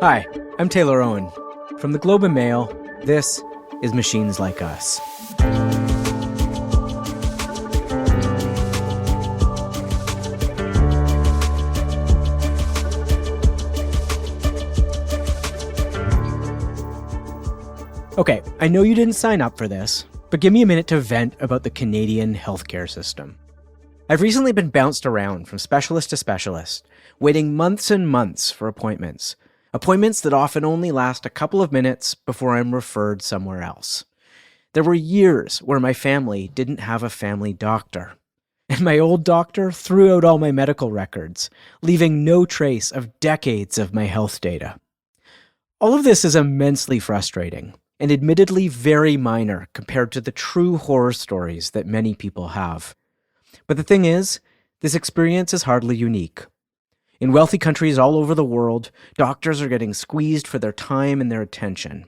Hi, I'm Taylor Owen. From the Globe and Mail, this is Machines Like Us. Okay, I know you didn't sign up for this, but give me a minute to vent about the Canadian healthcare system. I've recently been bounced around from specialist to specialist, waiting months and months for appointments that often only last a couple of minutes before I'm referred somewhere else. There were years where my family didn't have a family doctor, and my old doctor threw out all my medical records, leaving no trace of decades of my health data. All of this is immensely frustrating, and admittedly very minor compared to the true horror stories that many people have. But the thing is, this experience is hardly unique. In wealthy countries all over the world, doctors are getting squeezed for their time and their attention.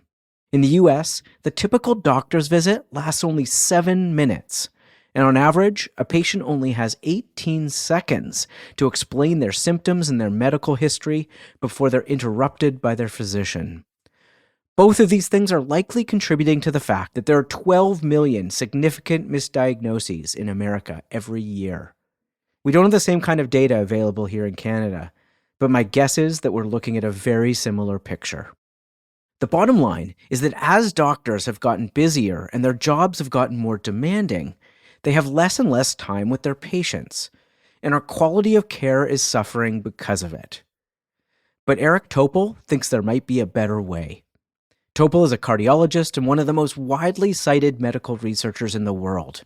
In the US, the typical doctor's visit lasts only 7 minutes, and on average, a patient only has 18 seconds to explain their symptoms and their medical history before they're interrupted by their physician. Both of these things are likely contributing to the fact that there are 12 million significant misdiagnoses in America every year. We don't have the same kind of data available here in Canada, but my guess is that we're looking at a very similar picture. The bottom line is that as doctors have gotten busier and their jobs have gotten more demanding, they have less and less time with their patients, and our quality of care is suffering because of it. But Eric Topol thinks there might be a better way. Topol is a cardiologist and one of the most widely cited medical researchers in the world.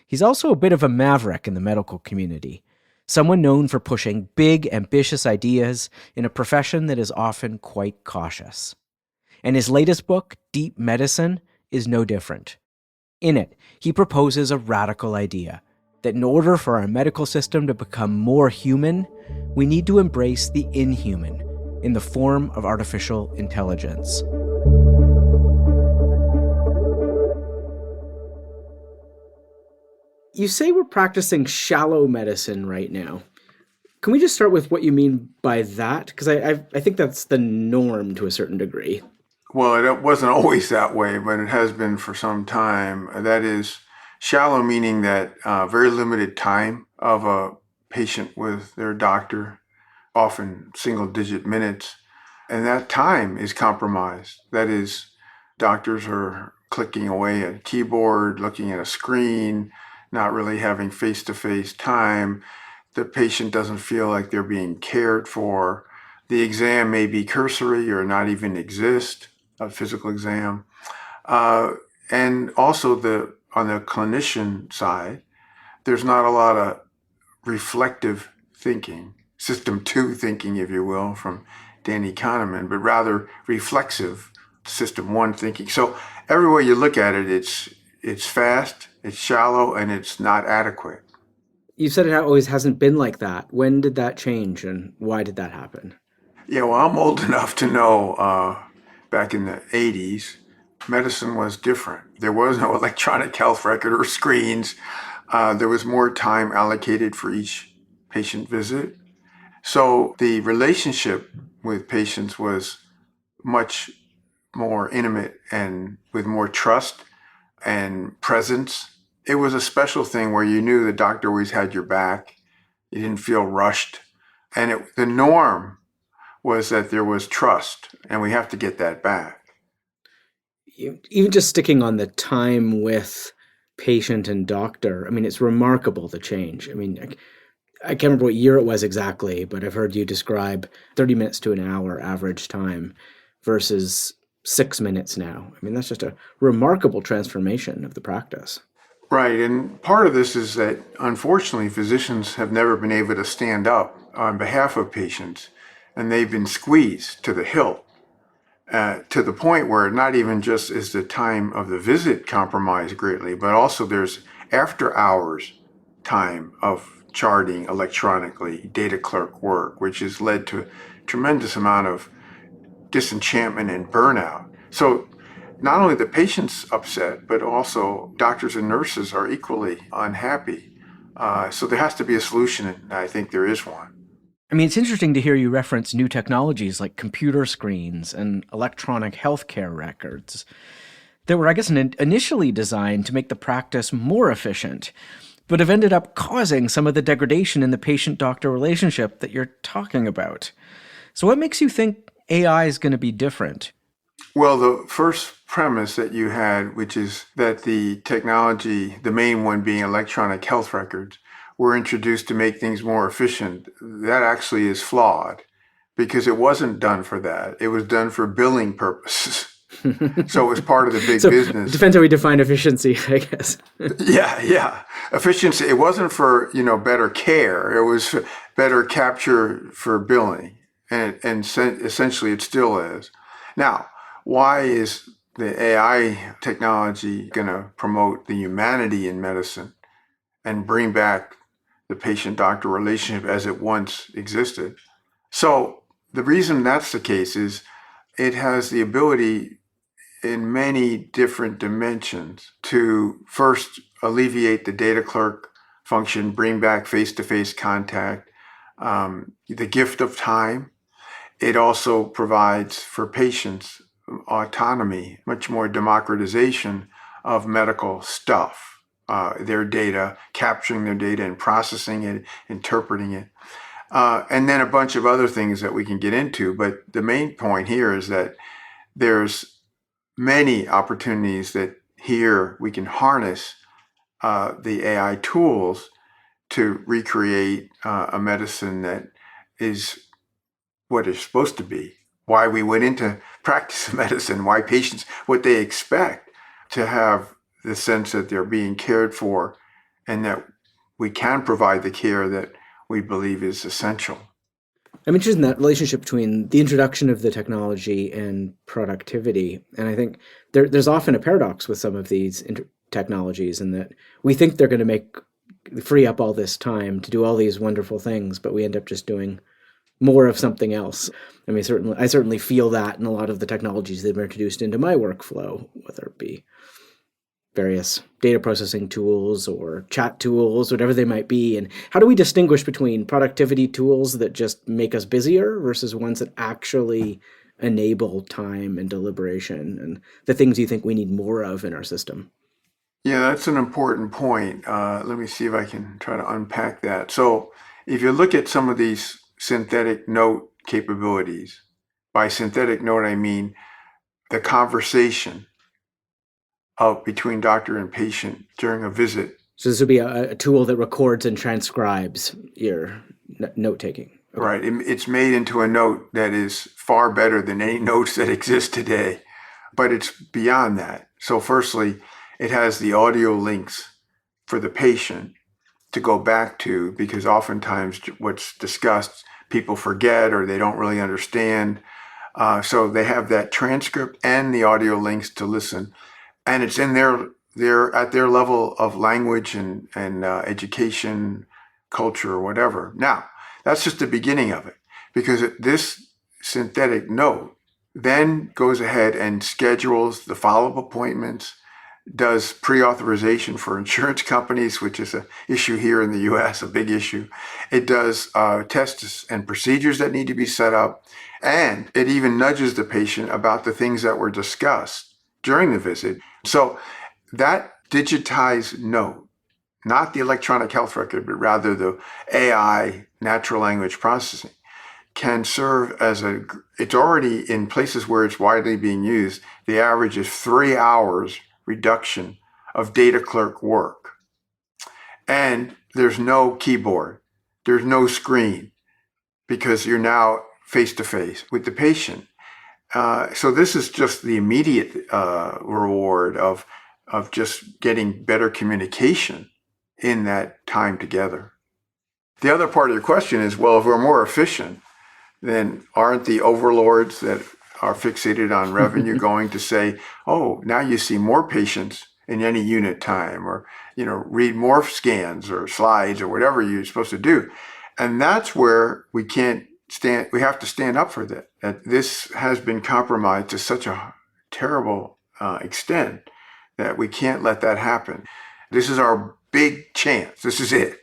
He's also a bit of a maverick in the medical community, someone known for pushing big, ambitious ideas in a profession that is often quite cautious. And his latest book, Deep Medicine, is no different. In it, he proposes a radical idea that in order for our medical system to become more human, we need to embrace the inhuman in the form of artificial intelligence. You say we're practicing shallow medicine right now. Can we just start with what you mean by that? Because I think that's the norm to a certain degree. Well, it wasn't always that way, but it has been for some time. That is shallow, meaning that very limited time of a patient with their doctor, often single-digit minutes, and that time is compromised. That is, doctors are clicking away at a keyboard, looking at a screen, not really having face-to-face time. The patient doesn't feel like they're being cared for. The exam may be cursory or not even exist, a physical exam. And also on the clinician side, there's not a lot of reflective thinking, system 2 thinking, if you will, from Danny Kahneman, but rather reflexive system 1 thinking. So every way you look at it, it's fast, it's shallow, and it's not adequate. You said it always hasn't been like that. When did that change and why did that happen? Yeah, well, I'm old enough to know back in the 80s, medicine was different. There was no electronic health record or screens. There was more time allocated for each patient visit. So the relationship with patients was much more intimate and with more trust and presence. It was a special thing where you knew the doctor always had your back. You didn't feel rushed. And the norm was that there was trust, and we have to get that back. Even just sticking on the time with patient and doctor, I mean, it's remarkable the change. I mean, I can't remember what year it was exactly, but I've heard you describe 30 minutes to an hour average time versus 6 minutes now. I mean, that's just a remarkable transformation of the practice. Right, and part of this is that, unfortunately, physicians have never been able to stand up on behalf of patients, and they've been squeezed to the hilt, to the point where not even just is the time of the visit compromised greatly, but also there's after-hours time of charting electronically, data clerk work, which has led to a tremendous amount of disenchantment and burnout. So not only the patient's upset, but also doctors and nurses are equally unhappy. So there has to be a solution, and I think there is one. I mean, it's interesting to hear you reference new technologies like computer screens and electronic healthcare records that were, I guess, initially designed to make the practice more efficient, but have ended up causing some of the degradation in the patient-doctor relationship that you're talking about. So what makes you think AI is going to be different? Well, the first premise that you had, which is that the technology, the main one being electronic health records, were introduced to make things more efficient, that actually is flawed because it wasn't done for that. It was done for billing purposes. So it was part of the big So it business. depends how we define efficiency, I guess. Yeah. Efficiency. It wasn't for, better care. It was better capture for billing. And essentially it still is. Now, why is the AI technology going to promote the humanity in medicine and bring back the patient-doctor relationship as it once existed? So the reason that's the case is it has the ability in many different dimensions to first alleviate the data clerk function, bring back face-to-face contact, the gift of time. It also provides for patients autonomy, much more democratization of medical stuff, their data, capturing their data and processing it, interpreting it. And then a bunch of other things that we can get into. But the main point here is that there's many opportunities that here we can harness the AI tools to recreate a medicine that is what it's supposed to be. Why we went into practice of medicine, why patients, what they expect to have the sense that they're being cared for and that we can provide the care that we believe is essential. I'm interested in that relationship between the introduction of the technology and productivity. And I think there's often a paradox with some of these technologies in that we think they're going to free up all this time to do all these wonderful things, but we end up just doing more of something else. I mean, I certainly feel that in a lot of the technologies that have been introduced into my workflow, whether it be various data processing tools or chat tools, whatever they might be. And how do we distinguish between productivity tools that just make us busier versus ones that actually enable time and deliberation and the things you think we need more of in our system? Yeah, that's an important point. Let me see if I can try to unpack that. So, if you look at some of these synthetic note capabilities, by synthetic note, I mean the conversation between doctor and patient during a visit. So this would be a tool that records and transcribes your note taking. Okay. Right. It's made into a note that is far better than any notes that exist today, but it's beyond that. So firstly, it has the audio links for the patient to go back to because oftentimes what's discussed people forget or they don't really understand. So they have that transcript and the audio links to listen, and it's in their at their level of language and education, culture, or whatever. Now, that's just the beginning of it because this synthetic note then goes ahead and schedules the follow-up appointments, does pre-authorization for insurance companies, which is an issue here in the US, a big issue. It does tests and procedures that need to be set up, and it even nudges the patient about the things that were discussed during the visit. So that digitized note, not the electronic health record, but rather the AI, natural language processing, can serve as it's already in places where it's widely being used. The average is 3 hours reduction of data clerk work. And there's no keyboard, there's no screen because you're now face to face with the patient. So this is just the immediate reward of just getting better communication in that time together. The other part of your question is, well, if we're more efficient, then aren't the overlords that are fixated on revenue going to say, oh, now you see more patients in any unit time, or read more scans or slides or whatever you're supposed to do? And that's where we have to stand up for that this has been compromised to such a terrible extent that we can't let that happen. This is our big chance. This is it.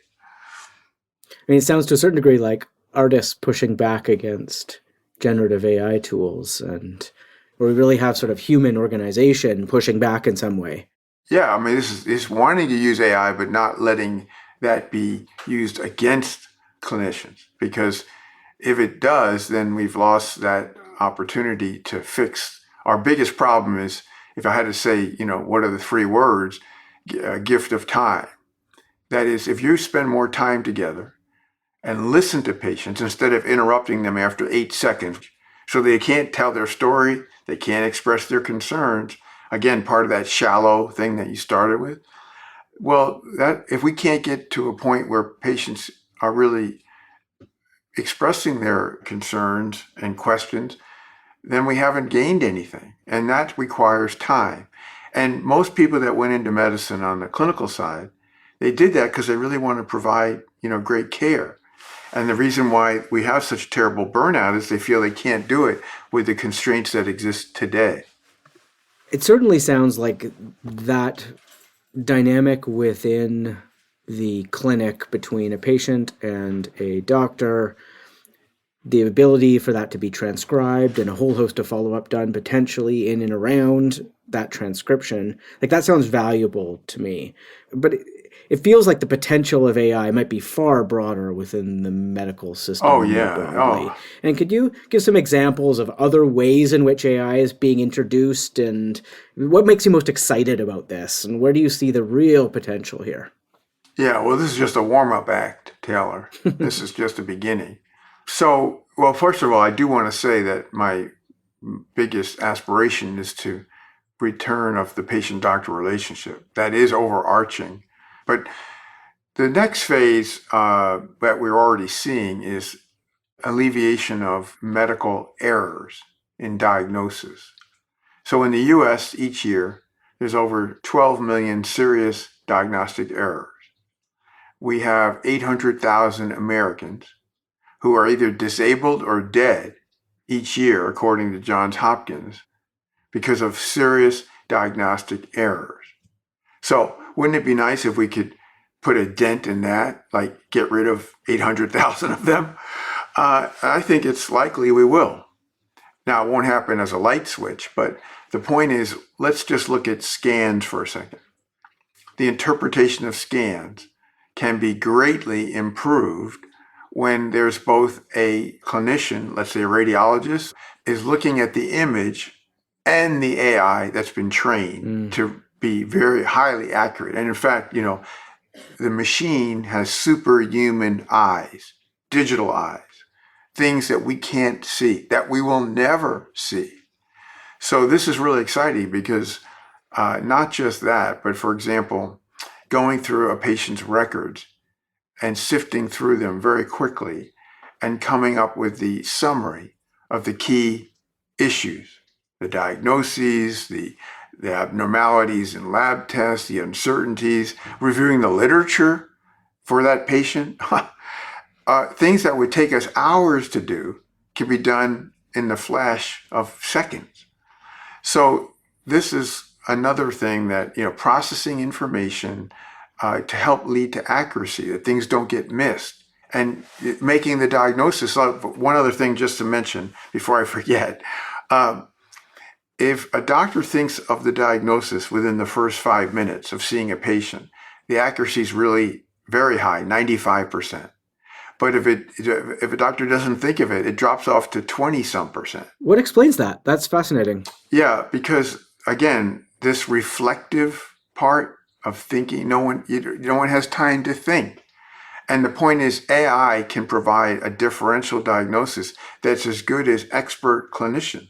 I mean, it sounds to a certain degree like artists pushing back against generative AI tools, and where we really have sort of human organization pushing back in some way. Yeah, I mean, this is wanting to use AI, but not letting that be used against clinicians. Because if it does, then we've lost that opportunity to fix. Our biggest problem is, if I had to say, what are the three words? Gift of time. That is, if you spend more time together and listen to patients instead of interrupting them after 8 seconds, so they can't tell their story, they can't express their concerns. Again, part of that shallow thing that you started with. Well, that if we can't get to a point where patients are really expressing their concerns and questions, then we haven't gained anything. And that requires time. And most people that went into medicine on the clinical side, they did that because they really want to provide, great care. And the reason why we have such terrible burnout is they feel they can't do it with the constraints that exist today. It certainly sounds like that dynamic within the clinic between a patient and a doctor, the ability for that to be transcribed and a whole host of follow-up done potentially in and around that transcription, like that sounds valuable to me. But it feels like the potential of AI might be far broader within the medical system Oh, more yeah. broadly. Oh, And could you give some examples of other ways in which AI is being introduced, and what makes you most excited about this, and where do you see the real potential here? yeah. Well, this is just a warm-up act, Taylor. This is just a beginning. So, well, first of all, I do want to say that my biggest aspiration is to return of the patient-doctor relationship. That is overarching. But the next phase that we're already seeing is alleviation of medical errors in diagnosis. So in the US each year, there's over 12 million serious diagnostic errors. We have 800,000 Americans who are either disabled or dead each year, according to Johns Hopkins, because of serious diagnostic errors. So wouldn't it be nice if we could put a dent in that, like get rid of 800,000 of them? I think it's likely we will. Now, it won't happen as a light switch, but the point is, let's just look at scans for a second. The interpretation of scans can be greatly improved when there's both a clinician, let's say a radiologist, is looking at the image and the AI that's been trained to be very highly accurate. And in fact, the machine has superhuman eyes, digital eyes, things that we can't see, that we will never see. So this is really exciting because not just that, but for example, going through a patient's records and sifting through them very quickly and coming up with the summary of the key issues, the diagnoses, the abnormalities in lab tests, the uncertainties, reviewing the literature for that patient. Things that would take us hours to do can be done in the flash of seconds. So this is another thing that, processing information to help lead to accuracy, that things don't get missed, and making the diagnosis. One other thing just to mention before I forget, if a doctor thinks of the diagnosis within the first 5 minutes of seeing a patient, the accuracy is really very high, 95%. But if a doctor doesn't think of it, it drops off to 20-some%. What explains that? That's fascinating. Yeah, because again, this reflective part of thinking, no one has time to think. And the point is, AI can provide a differential diagnosis that's as good as expert clinicians.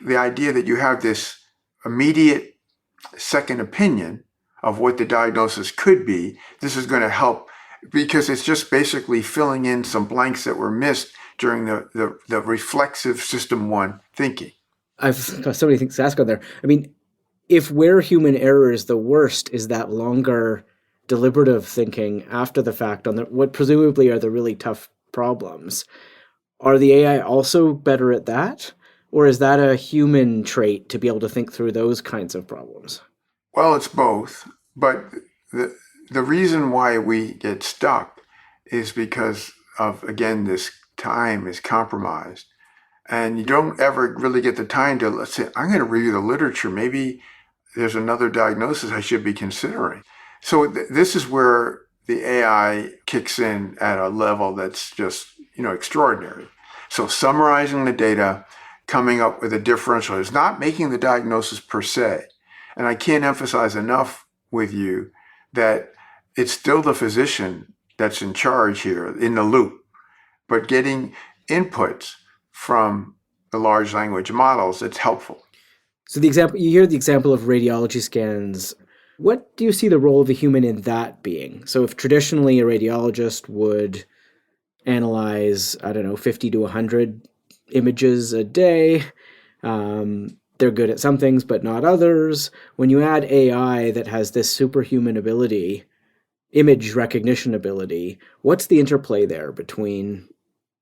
The idea that you have this immediate second opinion of what the diagnosis could be, this is going to help, because it's just basically filling in some blanks that were missed during the reflexive system one thinking. I've got so many things to ask on there. I mean, if where human error is the worst is that longer deliberative thinking after the fact on what presumably are the really tough problems, are the AI also better at that? Or is that a human trait to be able to think through those kinds of problems? Well, it's both, but the reason why we get stuck is because of, again, this time is compromised. And you don't ever really get the time to, let's say, I'm going to review the literature. Maybe there's another diagnosis I should be considering. So this is where the AI kicks in at a level that's just, extraordinary. So summarizing the data, coming up with a differential is not making the diagnosis per se. And I can't emphasize enough with you that it's still the physician that's in charge here, in the loop, but getting inputs from the large language models, it's helpful. So you hear the example of radiology scans. What do you see the role of the human in that being? So if traditionally a radiologist would analyze, 50 to 100 images a day, they're good at some things, but not others. When you add AI that has this superhuman ability, image recognition ability, what's the interplay there between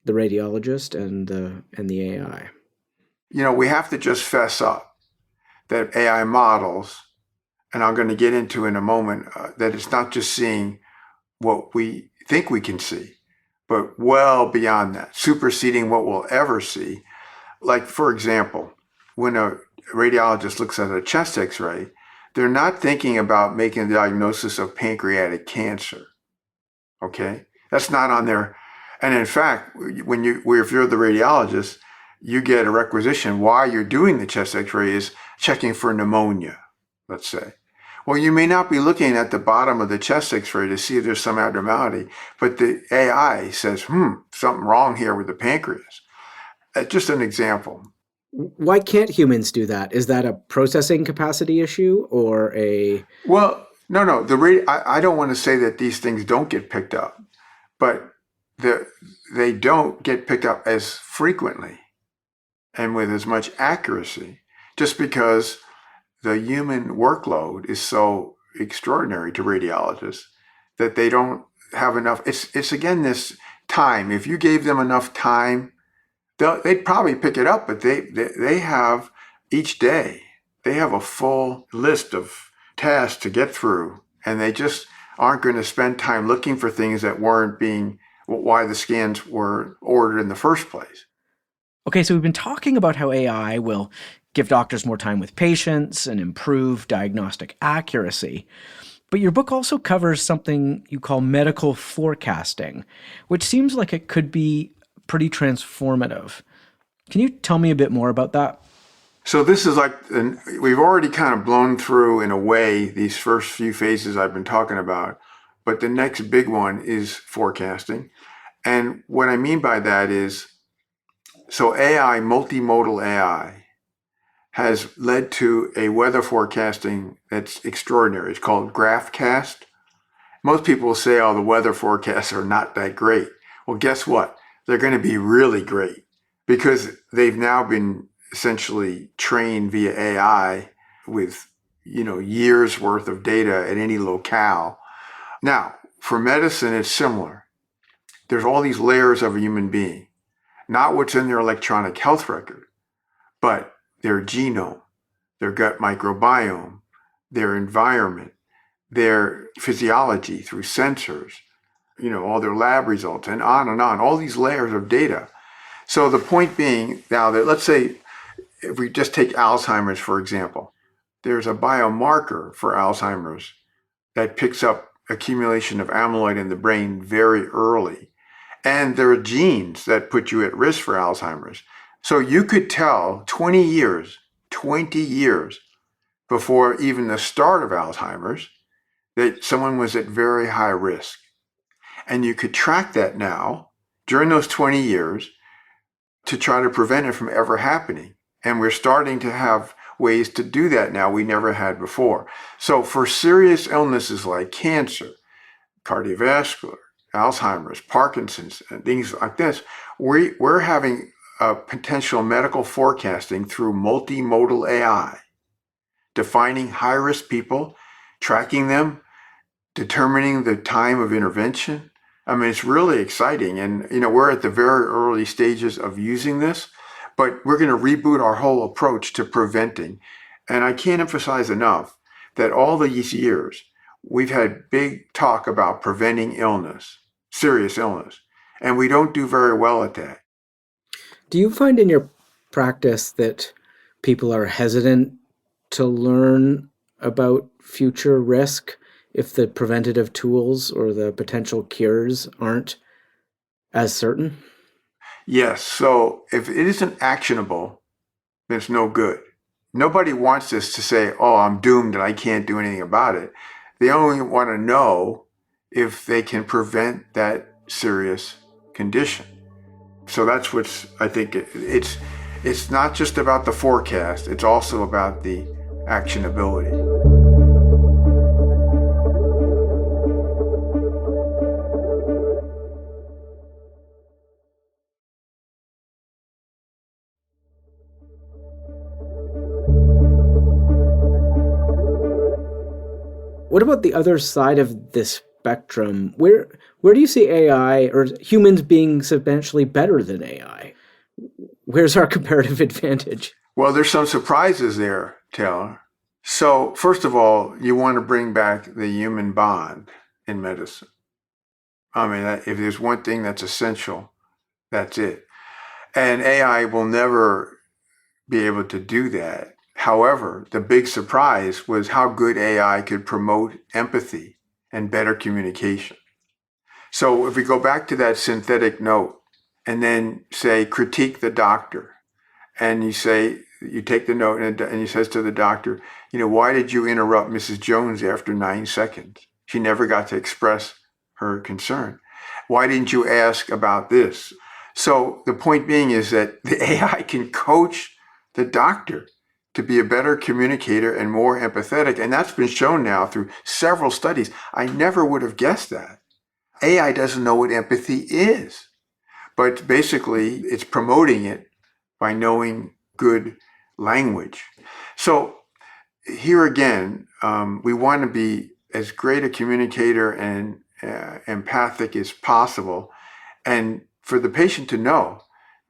the radiologist and the AI? We have to just fess up that AI models, and I'm going to get into in a moment, that it's not just seeing what we think we can see, but well beyond that, superseding what we'll ever see. Like, for example, when a radiologist looks at a chest x-ray, they're not thinking about making a diagnosis of pancreatic cancer. Okay? That's not on there. And in fact, if you're the radiologist, you get a requisition while you're doing the chest x-ray is checking for pneumonia, let's say. Well, you may not be looking at the bottom of the chest x-ray to see if there's some abnormality, but the AI says, something wrong here with the pancreas. Just an example. Why can't humans do that? Is that a processing capacity issue or a... Well, no. I don't want to say that these things don't get picked up, but they don't get picked up as frequently and with as much accuracy, just because the human workload is so extraordinary to radiologists that they don't have enough. It's again this time. If you gave them enough time, they'd probably pick it up, but they have each day, they have a full list of tasks to get through, and they just aren't going to spend time looking for things that weren't being, why the scans were ordered in the first place. Okay, so we've been talking about how AI will give doctors more time with patients and improve diagnostic accuracy. But your book also covers something you call medical forecasting, which seems like it could be pretty transformative. Can you tell me a bit more about that? So this is we've already kind of blown through, in a way, these first few phases I've been talking about, but the next big one is forecasting. And what I mean by that is, so AI, multimodal AI, has led to a weather forecasting that's extraordinary. It's called GraphCast. Most people will say, the weather forecasts are not that great. Well, guess what? They're going to be really great because they've now been essentially trained via AI with, years worth of data at any locale. Now, for medicine, it's similar. There's all these layers of a human being, not what's in their electronic health record, but their genome, their gut microbiome, their environment, their physiology through sensors, all their lab results, and on, all these layers of data. So the point being now that, let's say, if we just take Alzheimer's, for example, there's a biomarker for Alzheimer's that picks up accumulation of amyloid in the brain very early. And there are genes that put you at risk for Alzheimer's. So you could tell 20 years before even the start of Alzheimer's that someone was at very high risk. And you could track that now during those 20 years to try to prevent it from ever happening. And we're starting to have ways to do that now we never had before. So for serious illnesses like cancer, cardiovascular, Alzheimer's, Parkinson's, and things like this, we're having a potential medical forecasting through multimodal AI, defining high-risk people, tracking them, determining the time of intervention. I mean, it's really exciting. And, we're at the very early stages of using this, but we're going to reboot our whole approach to preventing. And I can't emphasize enough that all these years, we've had big talk about preventing illness, serious illness. And we don't do very well at that. Do you find in your practice that people are hesitant to learn about future risk if the preventative tools or the potential cures aren't as certain? Yes, so if it isn't actionable, then it's no good. Nobody wants us to say, oh, I'm doomed and I can't do anything about it. They only want to know if they can prevent that serious condition. So that's what's, I think it's not just about the forecast, it's also about the actionability. What about the other side of this spectrum? Where do you see AI or humans being substantially better than AI? Where's our comparative advantage? Well, there's some surprises there, Taylor. So, first of all, you want to bring back the human bond in medicine. I mean, if there's one thing that's essential, that's it. And AI will never be able to do that. However, the big surprise was how good AI could promote empathy and better communication. So if we go back to that synthetic note and then say, critique the doctor, and you take the note and he says to the doctor, why did you interrupt Mrs. Jones after 9 seconds? She never got to express her concern. Why didn't you ask about this? So the point being is that the AI can coach the doctor to be a better communicator and more empathetic. And that's been shown now through several studies. I never would have guessed that. AI doesn't know what empathy is, but basically it's promoting it by knowing good language. So here again, we want to be as great a communicator and empathic as possible, and for the patient to know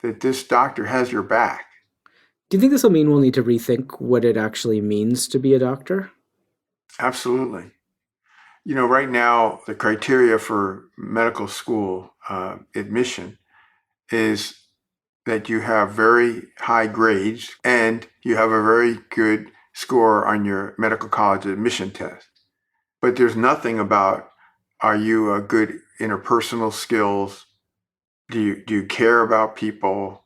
that this doctor has your back. Do you think this will mean we'll need to rethink what it actually means to be a doctor? Absolutely. Right now, the criteria for medical school admission is that you have very high grades and you have a very good score on your medical college admission test. But there's nothing about, are you a good interpersonal skills? Do you care about people?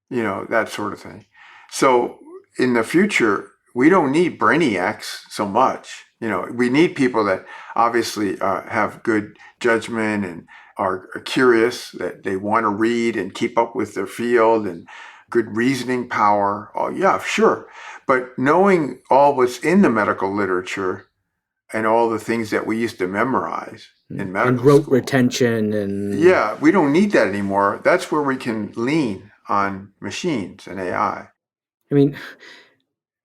That sort of thing. So in the future, we don't need brainiacs so much. We need people that obviously have good judgment and are curious, that they want to read and keep up with their field and good reasoning power. Oh, yeah, sure. But knowing all what's in the medical literature and all the things that we used to memorize in medical and rote school. retention and Yeah, we don't need that anymore. That's where we can lean on machines and AI. I mean,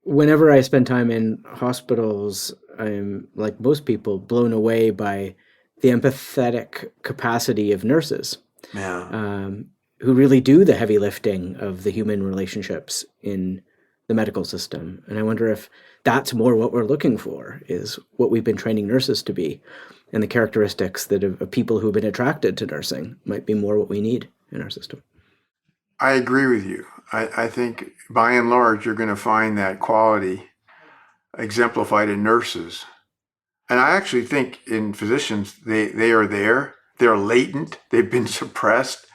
whenever I spend time in hospitals, I'm, like most people, blown away by the empathetic capacity of nurses, Yeah. who really do the heavy lifting of the human relationships in the medical system. And I wonder if that's more what we're looking for, is what we've been training nurses to be. And the characteristics that of people who've been attracted to nursing might be more what we need in our system. I agree with you. I think by and large, you're going to find that quality exemplified in nurses. And I actually think in physicians, they are there. They're latent. They've been suppressed.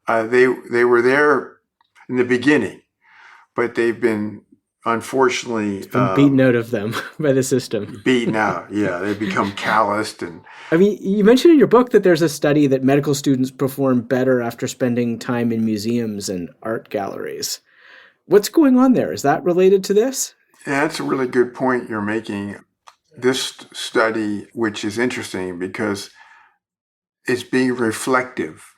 They were there in the beginning, but they've been unfortunately Been beaten out of them by the system. beaten out. Yeah, they've become calloused. And I mean, you mentioned in your book that there's a study that medical students perform better after spending time in museums and art galleries. What's going on there? Is that related to this? that's a really good point you're making. This study, which is interesting because it's being reflective.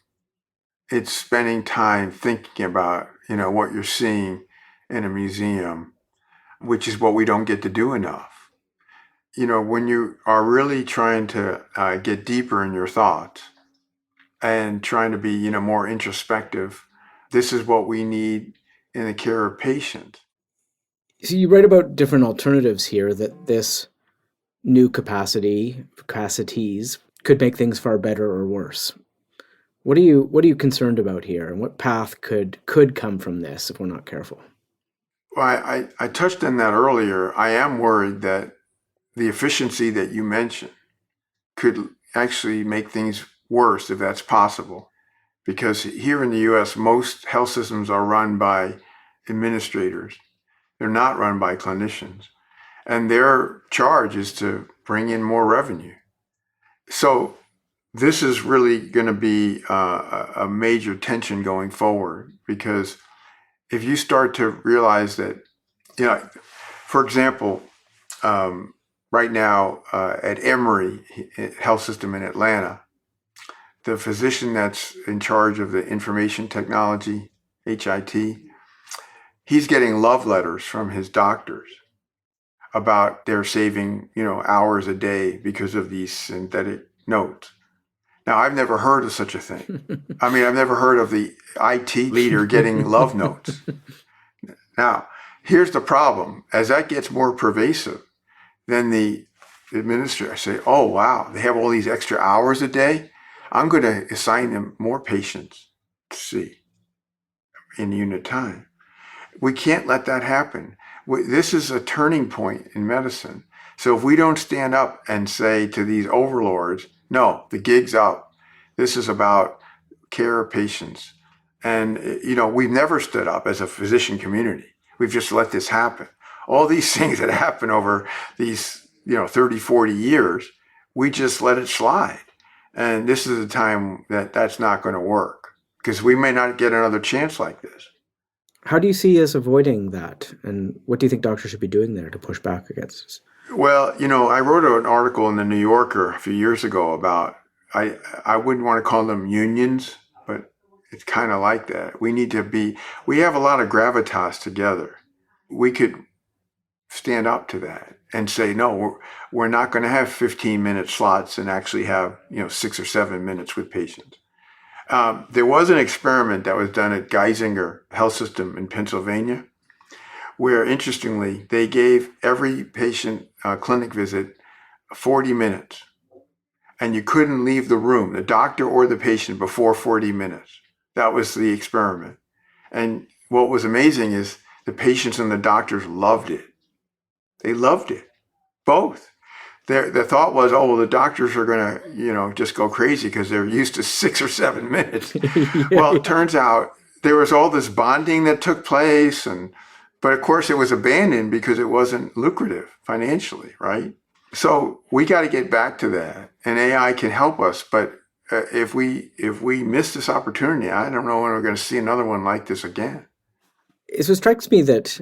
It's spending time thinking about, what you're seeing in a museum, which is what we don't get to do enough. When you are really trying to get deeper in your thoughts and trying to be, more introspective, this is what we need in the care of patients. So you write about different alternatives here, that this new capacities could make things far better or worse. What are you concerned about here, and what path could come from this if we're not careful? Well, I touched on that earlier. I am worried that the efficiency that you mentioned could actually make things worse if that's possible. Because here in the US, most health systems are run by administrators. They're not run by clinicians. And their charge is to bring in more revenue. So this is really going to be a major tension going forward, because if you start to realize that, for example, right now at Emory Health System in Atlanta, the physician that's in charge of the information technology, HIT, he's getting love letters from his doctors about they're saving, hours a day because of these synthetic notes. Now, I've never heard of such a thing. I mean, I've never heard of the IT leader getting love notes. Now, here's the problem. As that gets more pervasive, then the administrator say, oh, wow, they have all these extra hours a day. I'm going to assign them more patients to see in unit time. We can't let that happen. This is a turning point in medicine. So if we don't stand up and say to these overlords, no, the gig's up. This is about care of patients. And, we've never stood up as a physician community. We've just let this happen. All these things that happen over these, 30, 40 years, we just let it slide. And this is a time that that's not going to work, because we may not get another chance like this. How do you see us avoiding that? And what do you think doctors should be doing there to push back against this? Well, I wrote an article in the New Yorker a few years ago about, I wouldn't want to call them unions, but it's kind of like that. We have a lot of gravitas together. We could stand up to that and say, no, we're not going to have 15-minute slots and actually have, 6 or 7 minutes with patients. There was an experiment that was done at Geisinger Health System in Pennsylvania, where, interestingly, they gave every patient clinic visit 40 minutes. And you couldn't leave the room, the doctor or the patient, before 40 minutes. That was the experiment. And what was amazing is the patients and the doctors loved it. They loved it, both. The thought was, oh, well, the doctors are going to, just go crazy because they're used to 6 or 7 minutes. Well, it turns out there was all this bonding that took place. But of course, it was abandoned because it wasn't lucrative financially, right? So we got to get back to that. And AI can help us. But if we miss this opportunity, I don't know when we're going to see another one like this again. So it strikes me that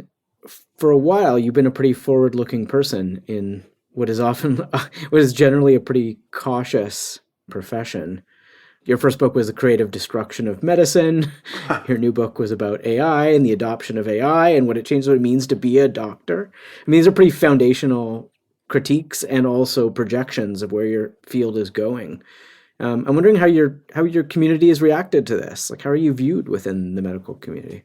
for a while, you've been a pretty forward-looking person in what is generally a pretty cautious profession. Your first book was The Creative Destruction of Medicine. Your new book was about AI and the adoption of AI and what it means to be a doctor. I mean, these are pretty foundational critiques and also projections of where your field is going. I'm wondering how your community has reacted to this. Like, how are you viewed within the medical community?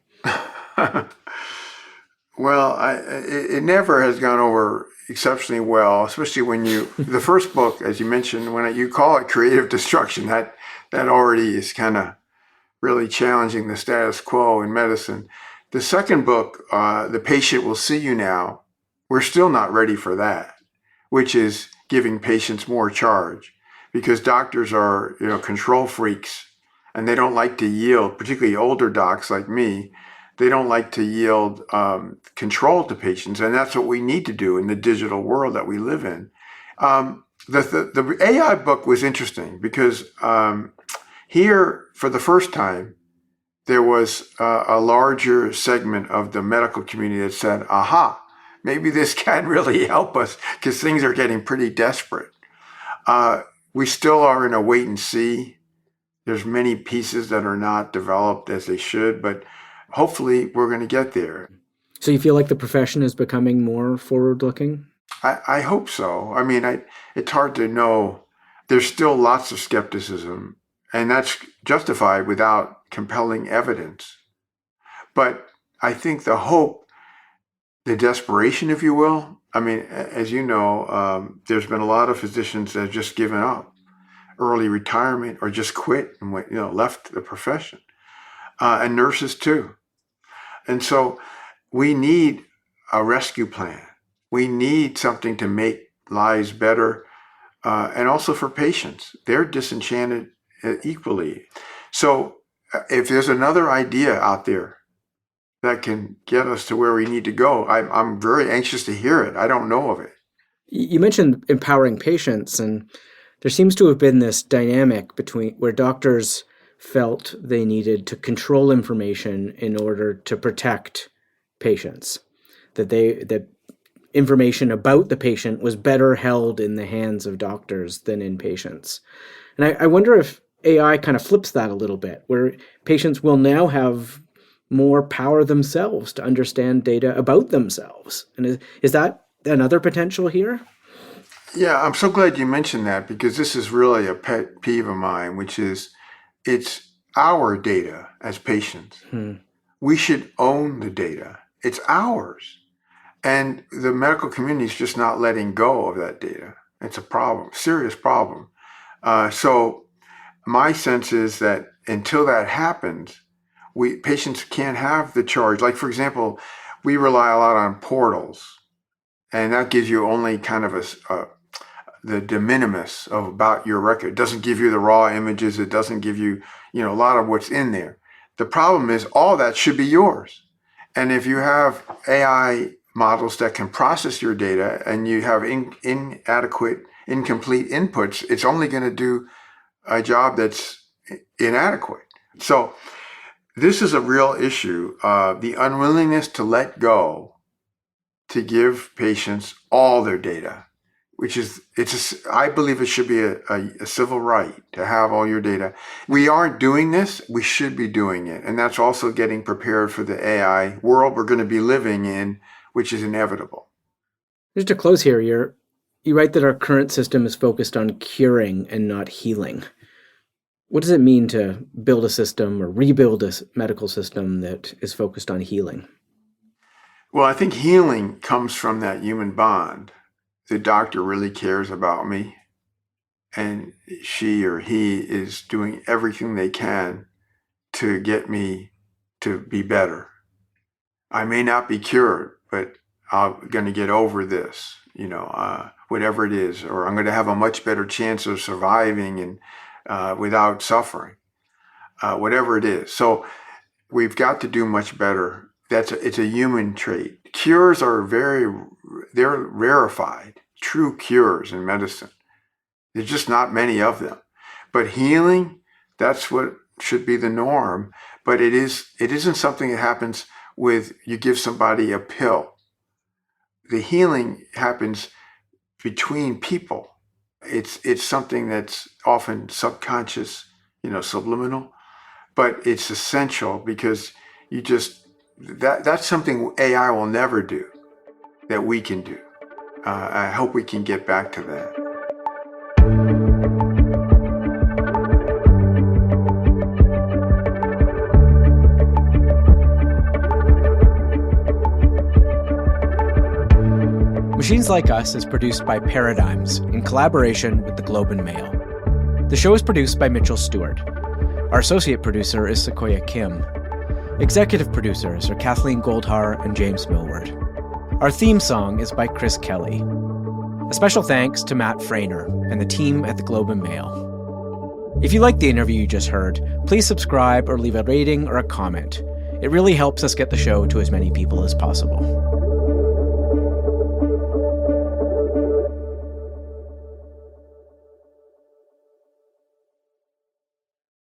Well, it never has gone over exceptionally well, especially when the first book, as you mentioned, when you call it creative destruction, that already is kind of really challenging the status quo in medicine. The second book, The Patient Will See You Now, we're still not ready for that, which is giving patients more charge, because doctors are, control freaks, and they don't like to yield, particularly older docs like me. They don't like to yield control to patients, and that's what we need to do in the digital world that we live in. The AI book was interesting because here, for the first time, there was a larger segment of the medical community that said, aha, maybe this can really help us, because things are getting pretty desperate. We still are in a wait and see. There's many pieces that are not developed as they should, but hopefully we're going to get there. So you feel like the profession is becoming more forward-looking? I hope so. I mean, it's hard to know. There's still lots of skepticism, and that's justified without compelling evidence. But I think the hope, the desperation, if you will, I mean, as you know, there's been a lot of physicians that have just given up. early retirement or just quit and went, left the profession. And nurses too. And so we need a rescue plan. We need something to make lives better, and also for patients. They're disenchanted equally. So if there's another idea out there that can get us to where we need to go, I'm very anxious to hear it. I don't know of it. You mentioned empowering patients, and there seems to have been this dynamic between where doctors felt they needed to control information in order to protect patients, that information about the patient was better held in the hands of doctors than in patients. And I wonder if AI kind of flips that a little bit, where patients will now have more power themselves to understand data about themselves. And is that another potential here? Yeah, I'm so glad you mentioned that, because this is really a pet peeve of mine, which is it's our data as patients. We should own the data. It's ours. And the medical community is just not letting go of that data. It's a problem, serious problem. So my sense is that until that happens, patients can't have the charge. Like, for example, we rely a lot on portals, and that gives you only kind of the de minimis of about your record. It doesn't give you the raw images. It doesn't give you, a lot of what's in there. The problem is all that should be yours. And if you have AI models that can process your data and you have inadequate, incomplete inputs, it's only going to do a job that's inadequate. So this is a real issue. The unwillingness to let go, to give patients all their data, which is, I believe it should be a civil right to have all your data. We aren't doing this. We should be doing it. And that's also getting prepared for the AI world we're going to be living in, which is inevitable. Just to close here, you write that our current system is focused on curing and not healing. What does it mean to build a system or rebuild a medical system that is focused on healing? Well, I think healing comes from that human bond. The doctor really cares about me, and she or he is doing everything they can to get me to be better. I may not be cured, but I'm going to get over this, whatever it is, or I'm going to have a much better chance of surviving and without suffering, whatever it is. So we've got to do much better. It's a human trait. Cures are they're rarefied, true cures in medicine. There's just not many of them. But healing, that's what should be the norm. But it isn't something that happens with you give somebody a pill. The healing happens between people. It's something that's often subconscious, subliminal, but it's essential because that's something AI will never do that we can do. I hope we can get back to that. Machines Like Us is produced by Paradigms in collaboration with the Globe and Mail. The show is produced by Mitchell Stewart. Our associate producer is Sequoia Kim. Executive producers are Kathleen Goldhar and James Millward. Our theme song is by Chris Kelly. A special thanks to Matt Frainer and the team at the Globe and Mail. If you liked the interview you just heard, please subscribe or leave a rating or a comment. It really helps us get the show to as many people as possible.